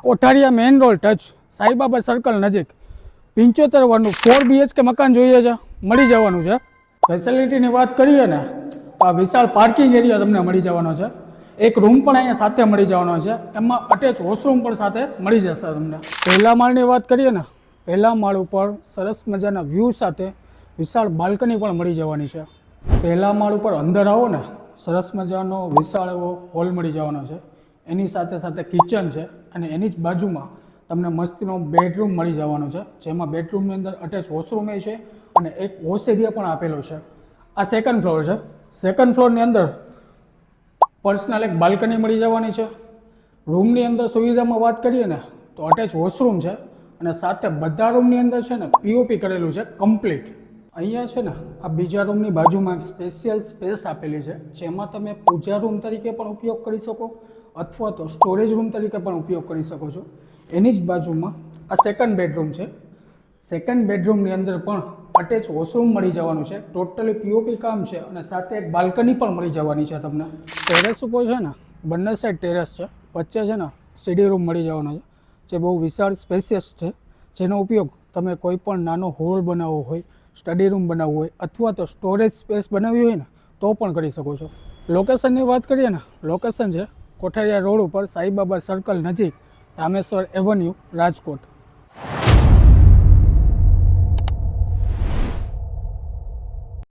કોઠારિયા main road touch Sai Baba circle નજીક 75 વારનું 4 BHK મકાન જોઈએ છે, મળી જવાનું છે. ફેસિલિટીની વાત કરીએ ને તો આ વિશાળ પાર્કિંગ એરિયા તમને મળી જવાનો છે. એક રૂમ પણ અહીંયા સાથે મળી જવાનો છે, એમાં અટેચ વોશરૂમ પણ સાથે મળી જશે તમને. પહેલા માળની વાત કરીએ ને, પહેલા માળ ઉપર સરસ મજાના વ્યૂ સાથે વિશાળ બાલ્કની પણ મળી જવાની છે. પહેલા માળ ઉપર અંદર આવો ને, સરસ મજાનો વિશાળ એવો હોલ મળી જવાનો છે. એની સાથે સાથે કિચન છે અને એની જ બાજુમાં તમને મસ્તીનો બેડરૂમ મળી જવાનો છે, જેમાં બેડરૂમની અંદર અટેચ વોશરૂમ છે અને એક વોશ એરિયા પણ આપેલો છે. આ સેકન્ડ ફ્લોર છે. સેકન્ડ ફ્લોરની અંદર પર્સનલ એક બાલ્કની મળી જવાની છે. રૂમની અંદર સુવિધામાં વાત કરીએ ને તો અટેચ વોશરૂમ છે અને સાથે બધા રૂમની અંદર છે ને POP કરેલું છે કમ્પ્લીટ. અહીંયા છે ને આ બીજા રૂમની બાજુમાં એક સ્પેશિયલ સ્પેસ આપેલી છે, જેમાં તમે પૂજા રૂમ તરીકે પણ ઉપયોગ કરી શકો અથવા તો સ્ટોરેજ રૂમ તરીકે પણ ઉપયોગ કરી શકો છો. એની જ બાજુમાં આ સેકન્ડ બેડરૂમ છે. સેકન્ડ બેડરૂમની અંદર પણ અટેચ વોશરૂમ મળી જવાનું છે, ટોટલી POP કામ છે અને સાથે એક બાલ્કની પણ મળી જવાની છે તમને. ટેરેસ ઉપર છે ને બંને સાઈડ ટેરેસ છે, વચ્ચે છે ને સ્ટડી રૂમ મળી જવાનો છે, જે બહુ વિશાળ સ્પેશિયસ છે, જેનો ઉપયોગ તમે કોઈ પણ નાનો હોલ બનાવવો હોય, સ્ટડી રૂમ બનાવવું હોય અથવા તો સ્ટોરેજ સ્પેસ બનાવવી હોય ને તો પણ કરી શકો છો. લોકેશનની વાત કરીએ ને, લોકેશન છે કોઠારિયા રોડ ઉપર સાઈબાબા સર્કલ નજીક, રામેશ્વર એવન્યુ, રાજકોટ.